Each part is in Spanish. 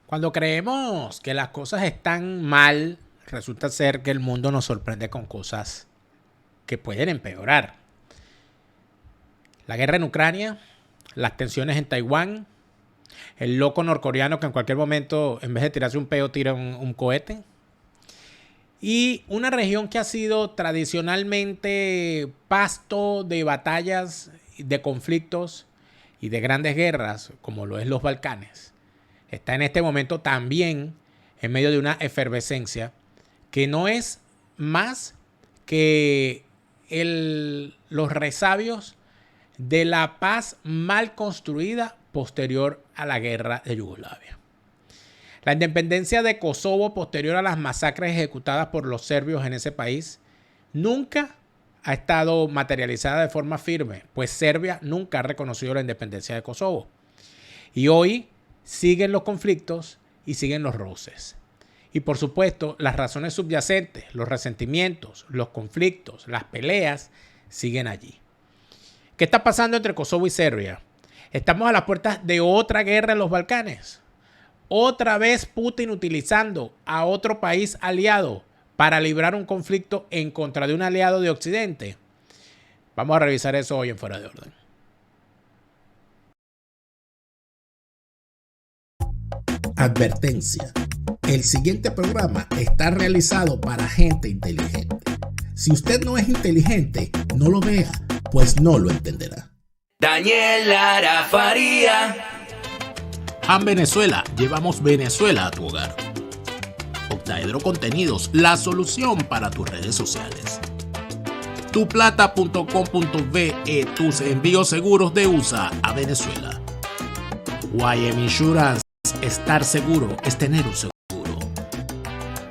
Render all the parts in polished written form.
Cuando creemos que las cosas están mal, resulta ser que el mundo nos sorprende con cosas que pueden empeorar. La guerra en Ucrania, las tensiones en Taiwán, el loco norcoreano que en cualquier momento, en vez de tirarse un peo, tira un cohete. Y una región que ha sido tradicionalmente pasto de batallas, de conflictos y de grandes guerras, como lo es los Balcanes, está en este momento también en medio de una efervescencia que no es más que los resabios de la paz mal construida posterior a la guerra de Yugoslavia. La independencia de Kosovo posterior a las masacres ejecutadas por los serbios en ese país nunca ha estado materializada de forma firme, pues Serbia nunca ha reconocido la independencia de Kosovo. Y hoy siguen los conflictos y siguen los roces. Y por supuesto, las razones subyacentes, los resentimientos, los conflictos, las peleas, siguen allí. ¿Qué está pasando entre Kosovo y Serbia? Estamos a las puertas de otra guerra en los Balcanes. Otra vez Putin utilizando a otro país aliado para librar un conflicto en contra de un aliado de Occidente. Vamos a revisar eso hoy en Fuera de Orden. Advertencia. El siguiente programa está realizado para gente inteligente. Si usted no es inteligente, no lo vea, pues no lo entenderá. Daniel Lara Faría. En Venezuela, llevamos Venezuela a tu hogar. Octaedro Contenidos, la solución para tus redes sociales. Tuplata.com.be, tus envíos seguros de USA a Venezuela. YM Insurance, estar seguro es tener un seguro.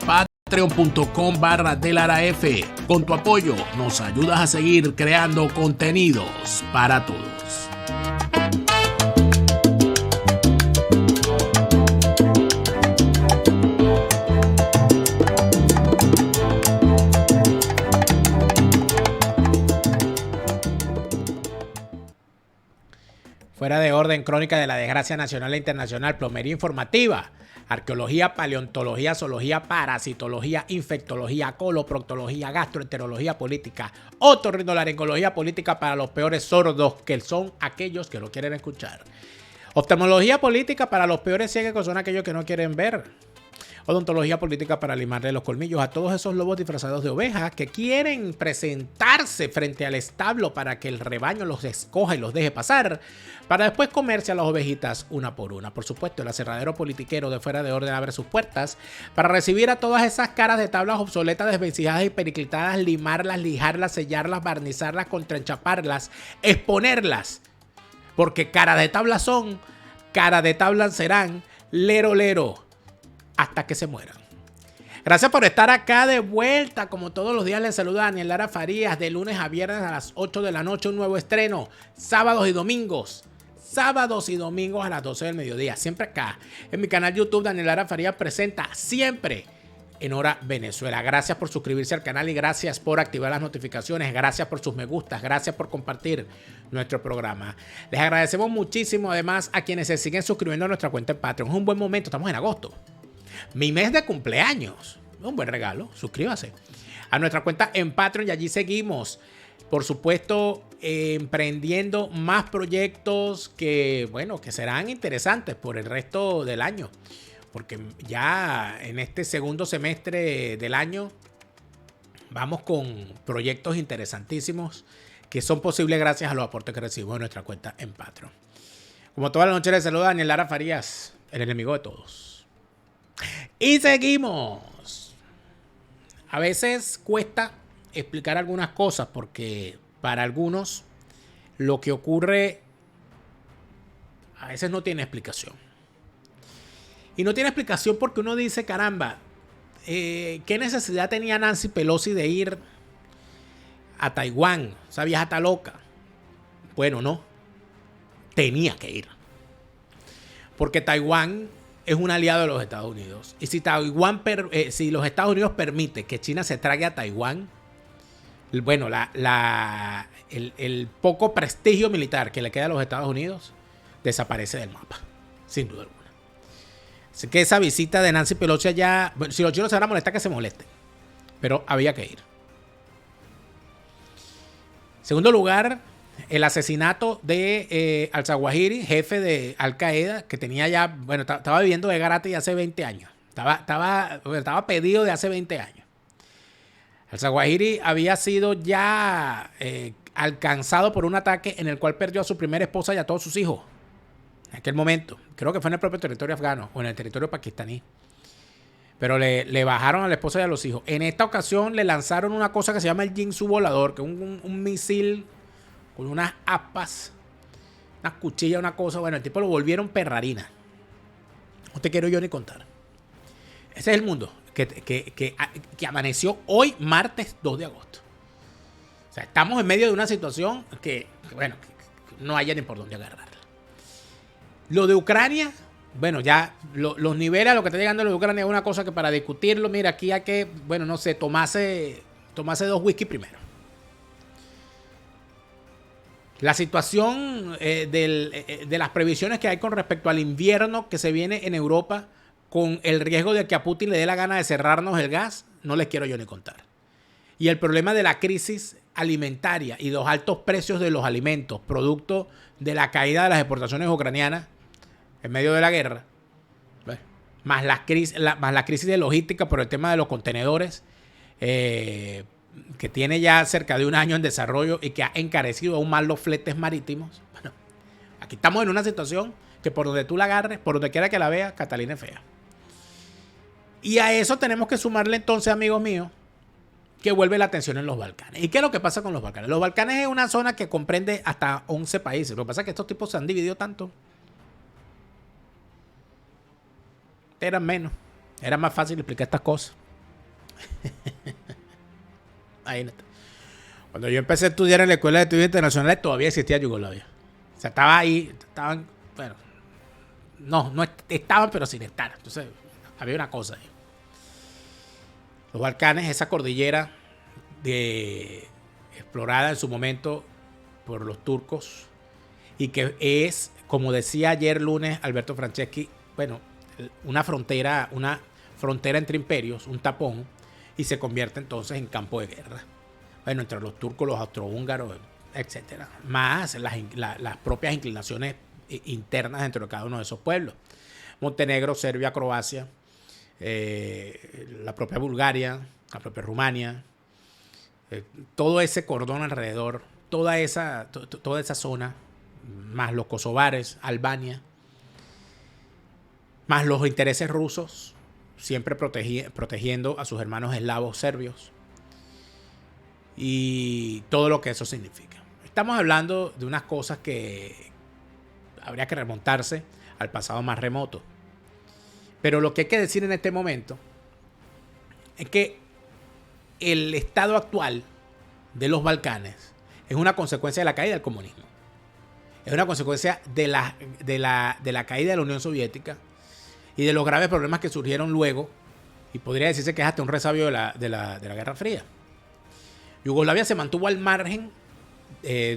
Patreon.com/DelaraF, con tu apoyo nos ayudas a seguir creando contenidos para todos. Fuera de Orden, crónica de la desgracia nacional e internacional, plomería informativa, arqueología, paleontología, zoología, parasitología, infectología, coloproctología, gastroenterología política, otorrinolaringología política para los peores sordos, que son aquellos que no quieren escuchar. Oftalmología política para los peores ciegos, que son aquellos que no quieren ver. Odontología política para limarle los colmillos a todos esos lobos disfrazados de ovejas que quieren presentarse frente al establo para que el rebaño los escoja y los deje pasar, para después comerse a las ovejitas una por una. Por supuesto, el aserradero politiquero de Fuera de Orden abre sus puertas para recibir a todas esas caras de tablas obsoletas, desvencijadas y periclitadas, limarlas, lijarlas, sellarlas, barnizarlas, contraenchaparlas, exponerlas. Porque cara de tablas son, cara de tablas serán, lero lero, hasta que se mueran. Gracias por estar acá de vuelta. Como todos los días les saluda Daniel Lara Farías. De lunes a viernes a las 8 de la noche un nuevo estreno. Sábados y domingos. Sábados y domingos a las 12 del mediodía. Siempre acá en mi canal YouTube Daniel Lara Farías presenta siempre en Hora Venezuela. Gracias por suscribirse al canal y gracias por activar las notificaciones. Gracias por sus me gustas. Gracias por compartir nuestro programa. Les agradecemos muchísimo además a quienes se siguen suscribiendo a nuestra cuenta en Patreon. Es un buen momento. Estamos en agosto. Mi mes de cumpleaños. Un buen regalo. Suscríbase a nuestra cuenta en Patreon y allí seguimos. Por supuesto, emprendiendo más proyectos que, bueno, que serán interesantes por el resto del año. Porque ya en este segundo semestre del año vamos con proyectos interesantísimos que son posibles gracias a los aportes que recibimos en nuestra cuenta en Patreon. Como toda la noche les saluda Daniel Lara Farías, el enemigo de todos. Y seguimos. A veces cuesta explicar algunas cosas porque para algunos lo que ocurre a veces no tiene explicación. Y no tiene explicación porque uno dice, caramba, ¿qué necesidad tenía Nancy Pelosi de ir a Taiwán? Esa vieja está loca. Bueno, no. Tenía que ir. Porque Taiwán es un aliado de los Estados Unidos. Y si si los Estados Unidos permite que China se trague a Taiwán, bueno, el poco prestigio militar que le queda a los Estados Unidos desaparece del mapa, sin duda alguna. Así que esa visita de Nancy Pelosi allá, bueno, si los chinos se van a molestar, que se molesten. Pero había que ir. Segundo lugar, el asesinato de al-Zawahiri, jefe de Al-Qaeda, que tenía ya, bueno, estaba viviendo de gratis hace 20 años. Estaba pedido de hace 20 años. Al-Zawahiri había sido ya alcanzado por un ataque en el cual perdió a su primera esposa y a todos sus hijos. En aquel momento. Creo que fue en el propio territorio afgano o en el territorio pakistaní. Pero le bajaron a la esposa y a los hijos. En esta ocasión le lanzaron una cosa que se llama el Jinsu volador, que es un misil con unas aspas, unas cuchillas, una cosa. Bueno, el tipo lo volvieron perrarina. No te quiero yo ni contar. Ese es el mundo que amaneció hoy, martes 2 de agosto. O sea, estamos en medio de una situación que no hay ni por dónde agarrarla. Lo de Ucrania, bueno, ya los niveles a lo que está llegando lo de Ucrania es una cosa que para discutirlo, mira, aquí hay que, bueno, no sé, tomarse 2 whisky primero. La situación de las previsiones que hay con respecto al invierno que se viene en Europa, con el riesgo de que a Putin le dé la gana de cerrarnos el gas, no les quiero yo ni contar. Y el problema de la crisis alimentaria y los altos precios de los alimentos, producto de la caída de las exportaciones ucranianas en medio de la guerra, más la crisis de logística por el tema de los contenedores, que tiene ya cerca de un año en desarrollo y que ha encarecido aún más los fletes marítimos. Bueno, aquí estamos en una situación que por donde tú la agarres, por donde quiera que la veas, Catalina es fea. Y a eso tenemos que sumarle entonces, amigos míos, que vuelve la tensión en los Balcanes. ¿Y qué es lo que pasa con los Balcanes? Los Balcanes es una zona que comprende hasta 11 países. Lo que pasa es que estos tipos se han dividido tanto. Eran menos. Era más fácil explicar estas cosas. Imagínate. Cuando yo empecé a estudiar en la Escuela de Estudios Internacionales, todavía existía Yugoslavia. O sea, estaba ahí, estaban, bueno, no estaban, pero sin estar. Entonces, había una cosa ahí. Los Balcanes, esa cordillera explorada en su momento por los turcos y que es, como decía ayer lunes Alberto Franceschi, bueno, una frontera entre imperios, un tapón, y se convierte entonces en campo de guerra. Bueno, entre los turcos, los austrohúngaros, etcétera. Más las propias inclinaciones internas dentro de cada uno de esos pueblos. Montenegro, Serbia, Croacia, la propia Bulgaria, la propia Rumania, todo ese cordón alrededor, toda esa zona, más los kosovares, Albania, más los intereses rusos, siempre protegiendo a sus hermanos eslavos serbios y todo lo que eso significa. Estamos hablando de unas cosas que habría que remontarse al pasado más remoto. Pero lo que hay que decir en este momento es que el estado actual de los Balcanes es una consecuencia de la caída del comunismo. Es una consecuencia de la caída de la Unión Soviética y de los graves problemas que surgieron luego, y podría decirse que es hasta un resabio de la Guerra Fría. Yugoslavia se mantuvo al margen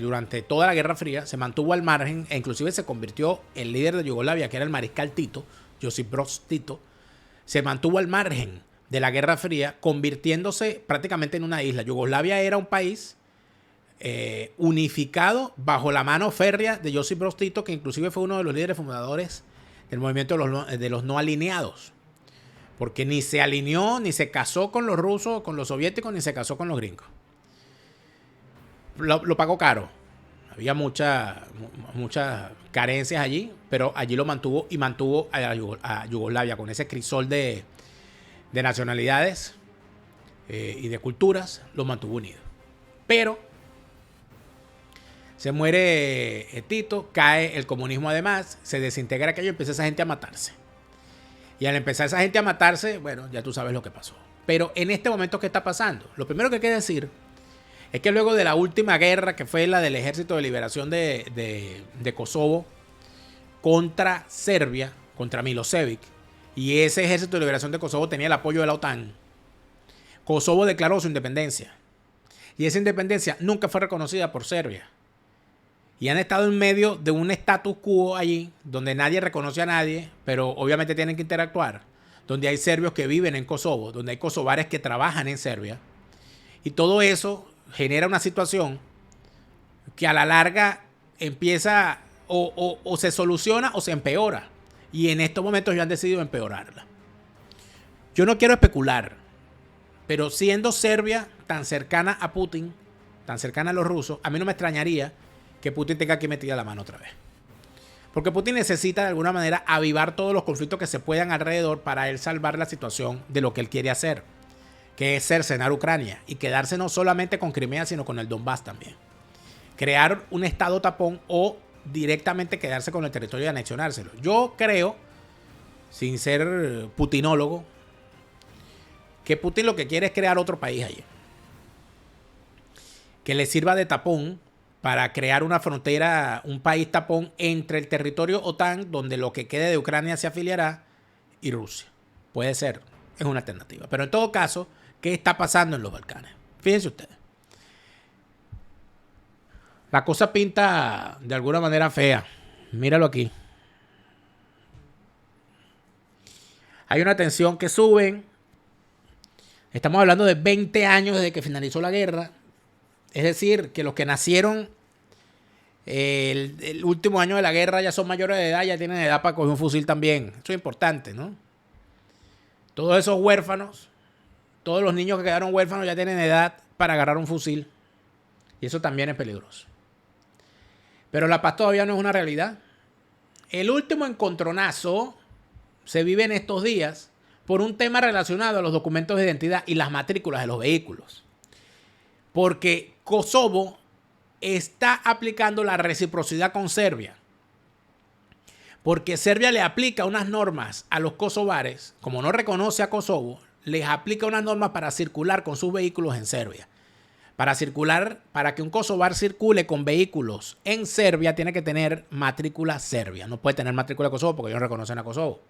durante toda la Guerra Fría, se mantuvo al margen e inclusive se convirtió el líder de Yugoslavia, que era el mariscal Tito, Josip Broz Tito, se mantuvo al margen de la Guerra Fría, convirtiéndose prácticamente en una isla. Yugoslavia era un país unificado bajo la mano férrea de Josip Broz Tito, que inclusive fue uno de los líderes fundadores del movimiento de los no alineados, porque ni se alineó, ni se casó con los rusos, con los soviéticos, ni se casó con los gringos. Lo pagó caro. Había muchas carencias allí, pero allí lo mantuvo y mantuvo a Yugoslavia con ese crisol de nacionalidades y de culturas, lo mantuvo unido. Pero se muere Tito, cae el comunismo además, se desintegra aquello y empieza esa gente a matarse. Y al empezar esa gente a matarse, bueno, ya tú sabes lo que pasó. Pero en este momento, ¿qué está pasando? Lo primero que hay que decir es que luego de la última guerra, que fue la del Ejército de Liberación de Kosovo contra Serbia, contra Milosevic, y ese Ejército de Liberación de Kosovo tenía el apoyo de la OTAN, Kosovo declaró su independencia. Y esa independencia nunca fue reconocida por Serbia. y han estado en medio de un status quo allí, donde nadie reconoce a nadie, pero obviamente tienen que interactuar, donde hay serbios que viven en Kosovo, donde hay kosovares que trabajan en Serbia, y todo eso genera una situación que a la larga empieza o se soluciona o se empeora, y en estos momentos ya han decidido empeorarla. Yo no quiero especular, pero siendo Serbia tan cercana a Putin, tan cercana a los rusos, a mí no me extrañaría que Putin tenga que meter la mano otra vez. Porque Putin necesita de alguna manera avivar todos los conflictos que se puedan alrededor para él salvar la situación de lo que él quiere hacer, que es cercenar Ucrania y quedarse no solamente con Crimea, sino con el Donbass también. Crear un estado tapón o directamente quedarse con el territorio y anexionárselo. Yo creo, sin ser putinólogo, que Putin lo que quiere es crear otro país allí, que le sirva de tapón para crear una frontera, un país tapón entre el territorio OTAN, donde lo que quede de Ucrania se afiliará, y Rusia. Puede ser, es una alternativa. Pero en todo caso, ¿qué está pasando en los Balcanes? Fíjense ustedes. La cosa pinta de alguna manera fea. Míralo aquí. Hay una tensión que sube. Estamos hablando de 20 años desde que finalizó la guerra. Es decir, que los que nacieron el último año de la guerra ya son mayores de edad, ya tienen edad para coger un fusil también. Eso es importante, ¿no? Todos esos huérfanos, todos los niños que quedaron huérfanos ya tienen edad para agarrar un fusil. Y eso también es peligroso. Pero la paz todavía no es una realidad. El último encontronazo se vive en estos días por un tema relacionado a los documentos de identidad y las matrículas de los vehículos. Porque Kosovo está aplicando la reciprocidad con Serbia. Porque Serbia le aplica unas normas a los kosovares, como no reconoce a Kosovo, les aplica unas normas para circular con sus vehículos en Serbia. Para circular, para que un kosovar circule con vehículos en Serbia, tiene que tener matrícula serbia. No puede tener matrícula de Kosovo porque ellos no reconocen a Kosovo.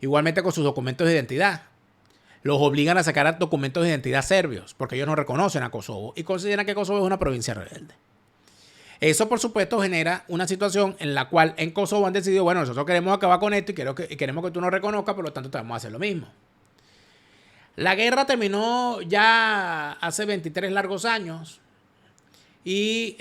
Igualmente con sus documentos de identidad. Los obligan a sacar documentos de identidad serbios porque ellos no reconocen a Kosovo y consideran que Kosovo es una provincia rebelde. Eso, por supuesto, genera una situación en la cual en Kosovo han decidido, bueno, nosotros queremos acabar con esto y queremos que tú nos reconozcas, por lo tanto te vamos a hacer lo mismo. La guerra terminó ya hace 23 largos años y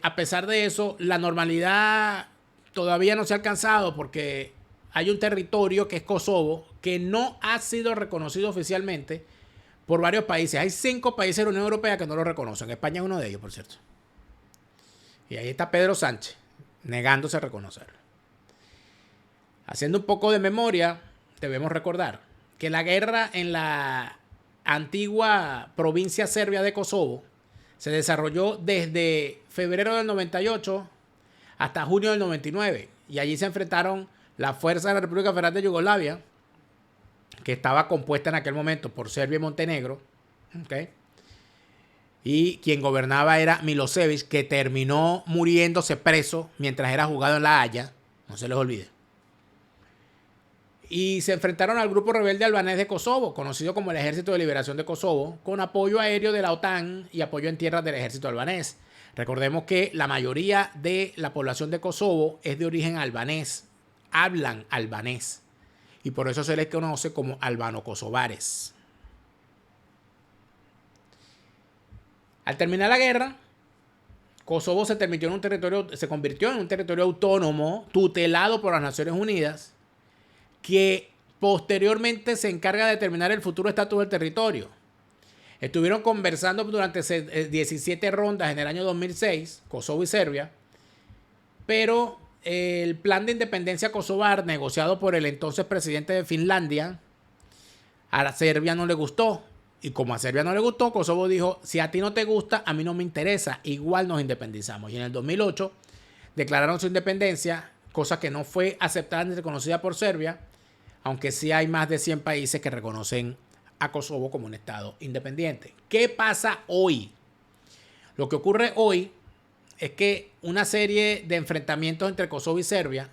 a pesar de eso, la normalidad todavía no se ha alcanzado porque hay un territorio que es Kosovo que no ha sido reconocido oficialmente por varios países. Hay 5 países de la Unión Europea que no lo reconocen. España es uno de ellos, por cierto. Y ahí está Pedro Sánchez, negándose a reconocerlo. Haciendo un poco de memoria, debemos recordar que la guerra en la antigua provincia serbia de Kosovo se desarrolló desde febrero del 98 hasta junio del 99. Y allí se enfrentaron las fuerzas de la República Federal de Yugoslavia, que estaba compuesta en aquel momento por Serbia y Montenegro, ¿okay? Y quien gobernaba era Milosevic, que terminó muriéndose preso mientras era juzgado en La Haya, no se les olvide. Y se enfrentaron al grupo rebelde albanés de Kosovo, conocido como el Ejército de Liberación de Kosovo, con apoyo aéreo de la OTAN y apoyo en tierras del ejército albanés. Recordemos que la mayoría de la población de Kosovo es de origen albanés, hablan albanés, y por eso se les conoce como albano-kosovares. Al terminar la guerra, Kosovo se convirtió en un territorio autónomo tutelado por las Naciones Unidas, que posteriormente se encarga de determinar el futuro estatus del territorio. Estuvieron conversando durante 17 rondas en el año 2006, Kosovo y Serbia, pero el plan de independencia kosovar negociado por el entonces presidente de Finlandia, a Serbia no le gustó. Y como a Serbia no le gustó, Kosovo dijo, si a ti no te gusta, a mí no me interesa, igual nos independizamos. Y en el 2008 declararon su independencia, cosa que no fue aceptada ni reconocida por Serbia, aunque sí hay más de 100 países que reconocen a Kosovo como un estado independiente. ¿Qué pasa hoy? Lo que ocurre hoy es que una serie de enfrentamientos entre Kosovo y Serbia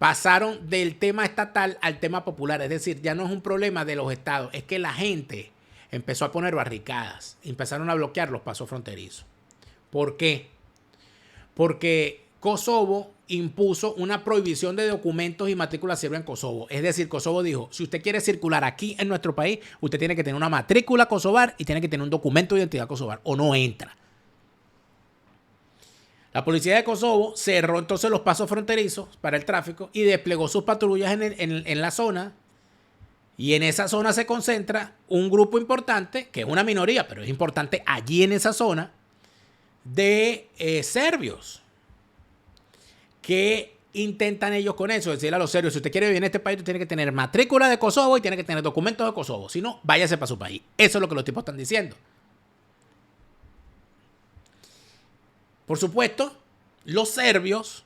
pasaron del tema estatal al tema popular. Es decir, ya no es un problema de los estados, es que la gente empezó a poner barricadas, empezaron a bloquear los pasos fronterizos. ¿Por qué? porque Kosovo impuso una prohibición de documentos y matrícula serbia en Kosovo. Es decir, Kosovo dijo, si usted quiere circular aquí en nuestro país, usted tiene que tener una matrícula kosovar y tiene que tener un documento de identidad kosovar o no entra. La policía de Kosovo cerró entonces los pasos fronterizos para el tráfico y desplegó sus patrullas en la zona. Y en esa zona se concentra un grupo importante, que es una minoría, pero es importante allí en esa zona, de serbios. ¿Qué intentan ellos con eso? Decirle a los serbios, si usted quiere vivir en este país, usted tiene que tener matrícula de Kosovo y tiene que tener documentos de Kosovo. Si no, váyase para su país. Eso es lo que los tipos están diciendo. Por supuesto, los serbios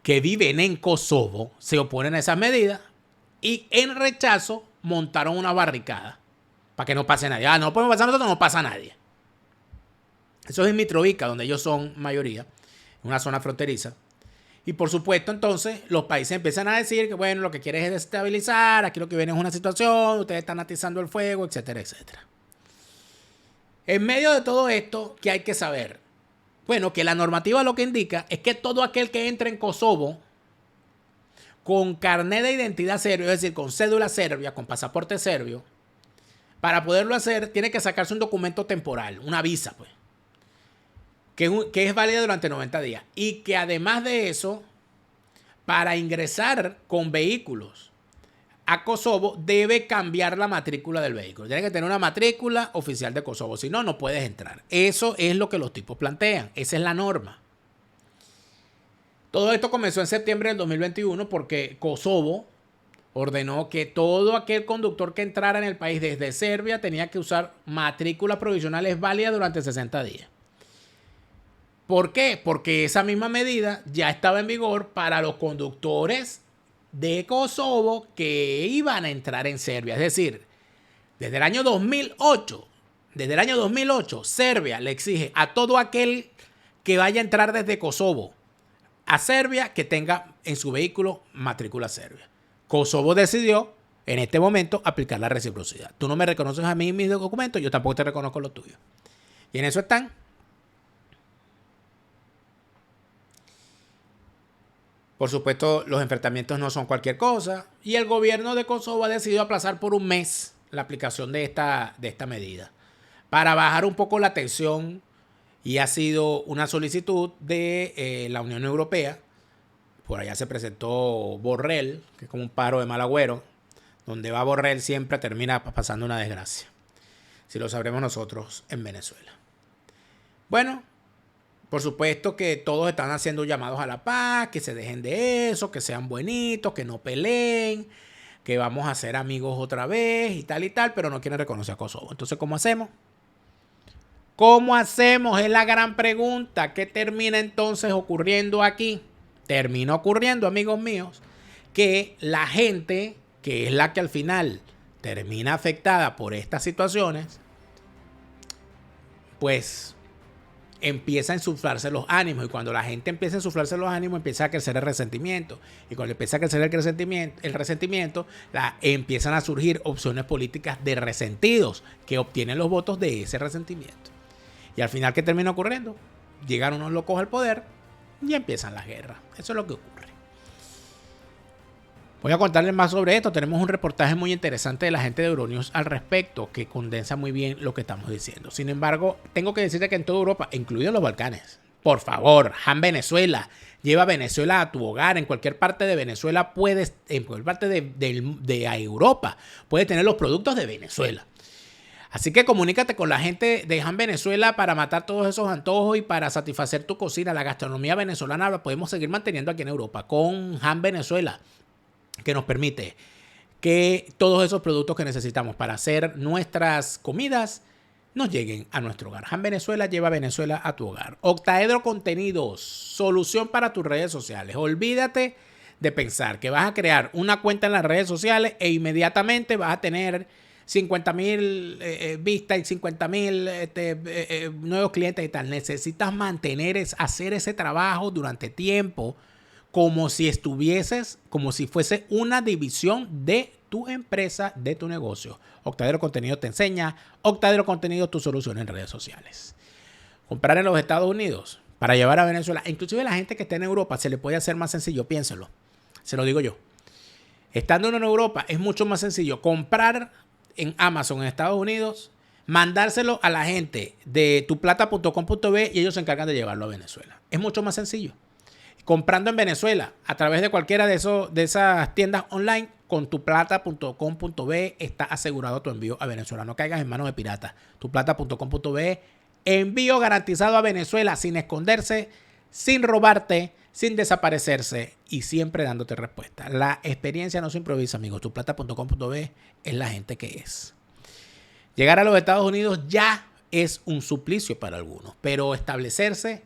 que viven en Kosovo se oponen a esas medidas y en rechazo montaron una barricada para que no pase nadie. No podemos pasar nosotros, no pasa nadie. Eso es en Mitrovica, donde ellos son mayoría, una zona fronteriza. Y por supuesto, entonces, los países empiezan a decir que, bueno, lo que quieren es desestabilizar, aquí lo que viene es una situación, ustedes están atizando el fuego, etcétera, etcétera. En medio de todo esto, ¿qué hay que saber? Bueno, que la normativa lo que indica es que todo aquel que entre en Kosovo con carnet de identidad serbio, es decir, con cédula serbia, con pasaporte serbio, para poderlo hacer, tiene que sacarse un documento temporal, una visa, pues. Que es válida durante 90 días. Y que además de eso, para ingresar con vehículos a Kosovo, debe cambiar la matrícula del vehículo. Tiene que tener una matrícula oficial de Kosovo. Si no, no puedes entrar. Eso es lo que los tipos plantean. Esa es la norma. Todo esto comenzó en septiembre del 2021 porque Kosovo ordenó que todo aquel conductor que entrara en el país desde Serbia tenía que usar matrículas provisionales válidas durante 60 días. ¿Por qué? Porque esa misma medida ya estaba en vigor para los conductores de Kosovo que iban a entrar en Serbia. Es decir, desde el año 2008, Serbia le exige a todo aquel que vaya a entrar desde Kosovo a Serbia que tenga en su vehículo matrícula serbia. Kosovo decidió en este momento aplicar la reciprocidad. Tú no me reconoces a mí mis documentos, yo tampoco te reconozco los tuyos. Y en eso están. Por supuesto, los enfrentamientos no son cualquier cosa y el gobierno de Kosovo ha decidido aplazar por un mes la aplicación de esta medida para bajar un poco la tensión y ha sido una solicitud de la Unión Europea. Por allá se presentó Borrell, que es como un paro de mal agüero. Donde va Borrell siempre termina pasando una desgracia. Si lo sabremos nosotros en Venezuela. Bueno, por supuesto que todos están haciendo llamados a la paz, que se dejen de eso, que sean buenitos, que no peleen, que vamos a ser amigos otra vez y tal, pero no quieren reconocer a Kosovo. Entonces, ¿cómo hacemos? ¿Cómo hacemos? Es la gran pregunta. ¿Qué termina entonces ocurriendo aquí? Termina ocurriendo, amigos míos, que la gente, que es la que al final termina afectada por estas situaciones, pues empieza a insuflarse los ánimos. Y cuando la gente empieza a insuflarse los ánimos, empieza a crecer el resentimiento. Y cuando empieza a crecer el resentimiento, empiezan a surgir opciones políticas de resentidos que obtienen los votos de ese resentimiento. Y al final, ¿qué termina ocurriendo? Llegan unos locos al poder y empiezan las guerras. Eso es lo que ocurre. Voy a contarles más sobre esto. Tenemos un reportaje muy interesante de la gente de Euronews al respecto que condensa muy bien lo que estamos diciendo. Sin embargo, tengo que decirte que en toda Europa, incluidos los Balcanes, por favor, Han Venezuela, lleva Venezuela a tu hogar. En cualquier parte de Venezuela puedes, en cualquier parte de Europa, puedes tener los productos de Venezuela. Así que comunícate con la gente de Han Venezuela para matar todos esos antojos y para satisfacer tu cocina. La gastronomía venezolana la podemos seguir manteniendo aquí en Europa con Han Venezuela, que nos permite que todos esos productos que necesitamos para hacer nuestras comidas nos lleguen a nuestro hogar. Han Venezuela lleva Venezuela a tu hogar. Octaedro Contenidos, solución para tus redes sociales. Olvídate de pensar que vas a crear una cuenta en las redes sociales e inmediatamente vas a tener 50,000 vistas y 50,000 nuevos clientes y tal. Necesitas hacer ese trabajo durante tiempo, como si fuese una división de tu empresa, de tu negocio. Octaedro Contenido te enseña. Octaedro Contenido, tu solución en redes sociales. Comprar en los Estados Unidos. para llevar a Venezuela. Inclusive la gente que está en Europa se le puede hacer más sencillo, piénselo. Se lo digo yo. Estando uno en Europa es mucho más sencillo comprar en Amazon en Estados Unidos, mandárselo a la gente de tuplata.com.be y ellos se encargan de llevarlo a Venezuela. Es mucho más sencillo. Comprando en Venezuela a través de cualquiera de esas tiendas online, con tuplata.com.be está asegurado tu envío a Venezuela. No caigas en manos de piratas. Tuplata.com.be, envío garantizado a Venezuela sin esconderse, sin robarte, sin desaparecerse y siempre dándote respuesta. La experiencia no se improvisa, amigos. Tuplata.com.be es la gente que es. Llegar a los Estados Unidos ya es un suplicio para algunos, pero establecerse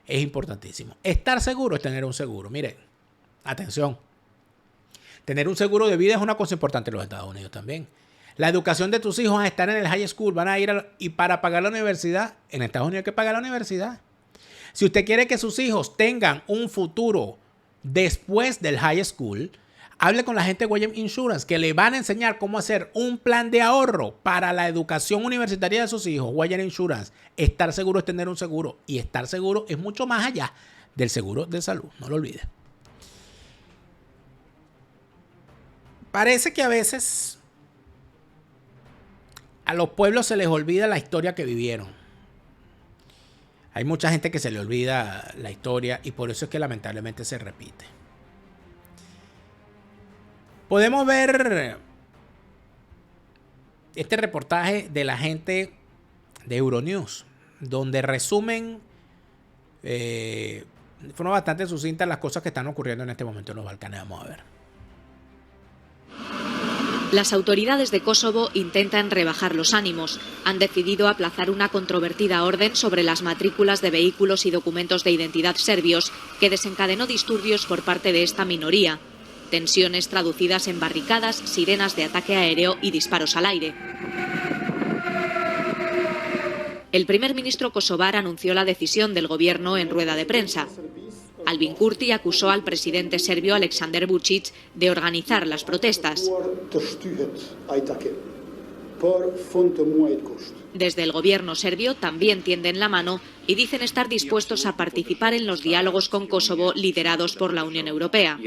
es importantísimo. Estar seguro es tener un seguro. Miren, atención. Tener un seguro de vida es una cosa importante en los Estados Unidos también. La educación de tus hijos a estar en el high school, van a ir y para pagar la universidad, en Estados Unidos hay que pagar la universidad. Si usted quiere que sus hijos tengan un futuro después del high school, hable con la gente de Guayam Insurance, que le van a enseñar cómo hacer un plan de ahorro para la educación universitaria de sus hijos. Guayam Insurance. Estar seguro es tener un seguro. Y estar seguro es mucho más allá del seguro de salud. No lo olvide. Parece que a veces a los pueblos se les olvida la historia que vivieron. Hay mucha gente que se le olvida la historia y por eso es que lamentablemente se repite. Podemos ver este reportaje de la gente de Euronews, donde resumen de forma bastante sucinta las cosas que están ocurriendo en este momento en los Balcanes. Vamos a ver. Las autoridades de Kosovo intentan rebajar los ánimos. Han decidido aplazar una controvertida orden sobre las matrículas de vehículos y documentos de identidad serbios que desencadenó disturbios por parte de esta minoría. Tensiones traducidas en barricadas, sirenas de ataque aéreo y disparos al aire. El primer ministro kosovar anunció la decisión del gobierno en rueda de prensa. Albin Kurti acusó al presidente serbio Aleksandar Vučić de organizar las protestas. Desde el gobierno serbio también tienden la mano y dicen estar dispuestos a participar en los diálogos con Kosovo liderados por la Unión Europea.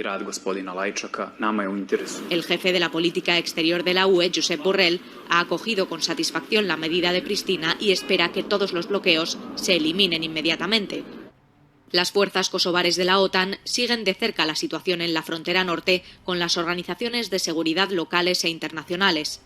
El jefe de la política exterior de la UE, Josep Borrell, ha acogido con satisfacción la medida de Pristina y espera que todos los bloqueos se eliminen inmediatamente. Las fuerzas kosovares de la OTAN siguen de cerca la situación en la frontera norte con las organizaciones de seguridad locales e internacionales.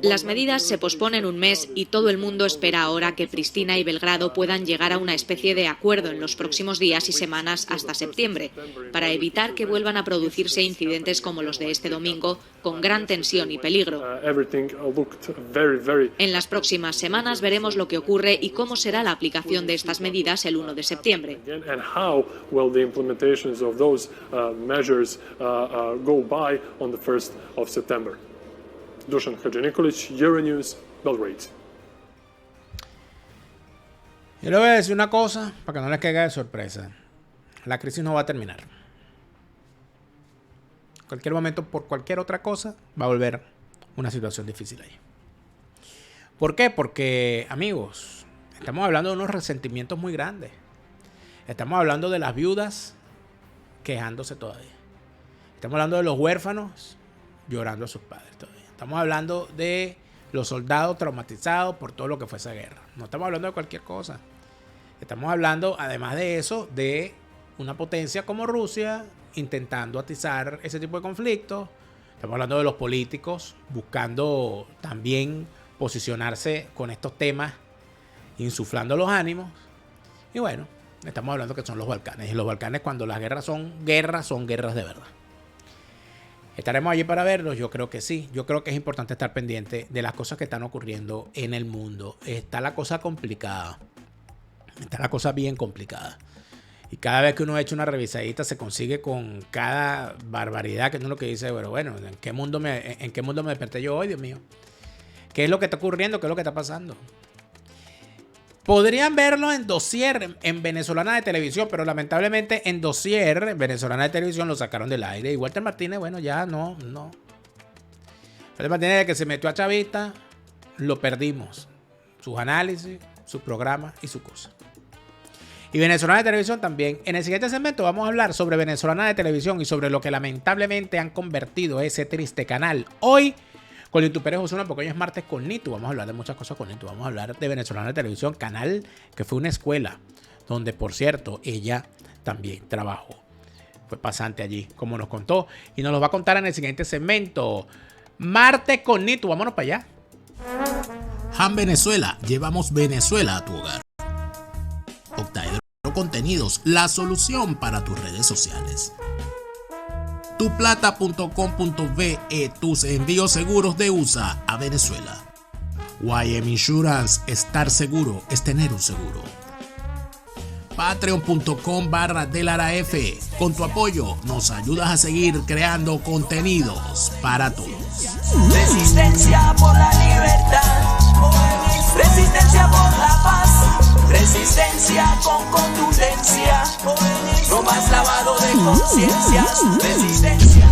Las medidas se posponen un mes y todo el mundo espera ahora que Pristina y Belgrado puedan llegar a una especie de acuerdo en los próximos días y semanas hasta septiembre, para evitar que vuelvan a producirse incidentes como los de este domingo, con gran tensión y peligro. En las próximas semanas veremos lo que ocurre y cómo será la aplicación de estas medidas el 1 de septiembre. Dušan Hadžinikolić, Euronews, Belgrade. Yo le voy a decir una cosa para que no les caiga de sorpresa. La crisis no va a terminar. En cualquier momento, por cualquier otra cosa, va a volver una situación difícil ahí. ¿Por qué? Porque, amigos, estamos hablando de unos resentimientos muy grandes. Estamos hablando de las viudas quejándose todavía. Estamos hablando de los huérfanos llorando a sus padres todavía. Estamos hablando de los soldados traumatizados por todo lo que fue esa guerra. No estamos hablando de cualquier cosa. Estamos hablando, además de eso, de una potencia como Rusia intentando atizar ese tipo de conflictos. Estamos hablando de los políticos buscando también posicionarse con estos temas, insuflando los ánimos. Y bueno, estamos hablando que son los Balcanes. Y los Balcanes, cuando las guerras son guerras de verdad. ¿Estaremos allí para verlos? Yo creo que sí. Yo creo que es importante estar pendiente de las cosas que están ocurriendo en el mundo. Está la cosa complicada. Está la cosa bien complicada. Y cada vez que uno echa una revisadita se consigue con cada barbaridad que uno lo que dice, pero bueno, ¿en qué mundo me desperté yo hoy, Dios mío? ¿Qué es lo que está ocurriendo? ¿Qué es lo que está pasando? Podrían verlo en Dossier, en Venezolana de Televisión, pero lamentablemente en Dossier, en Venezolana de Televisión, lo sacaron del aire. Y Walter Martínez, bueno, ya no. Walter Martínez, desde que se metió a Chavista, lo perdimos. Sus análisis, su programa y su cosa. Y Venezolana de Televisión también. En el siguiente segmento vamos a hablar sobre Venezolana de Televisión y sobre lo que lamentablemente han convertido ese triste canal. Hoy, con Nitu Pérez Osuna, porque hoy es martes con Nitu, vamos a hablar de muchas cosas con Nitu. Vamos a hablar de Venezolana de Televisión, canal que fue una escuela, donde, por cierto, ella también trabajó. Fue pasante allí, como nos contó. Y nos lo va a contar en el siguiente segmento. Martes con Nitu, vámonos para allá. Han Venezuela, llevamos Venezuela a tu hogar. Octaedro Contenidos, la solución para tus redes sociales. Tuplata.com.be, tus envíos seguros de USA a Venezuela. YM Insurance, estar seguro es tener un seguro. Patreon.com/DeLaraF, con tu apoyo nos ayudas a seguir creando contenidos para todos. Resistencia por la libertad, resistencia por la paz, resistencia con contundencia, no más lavado de conciencias, resistencia.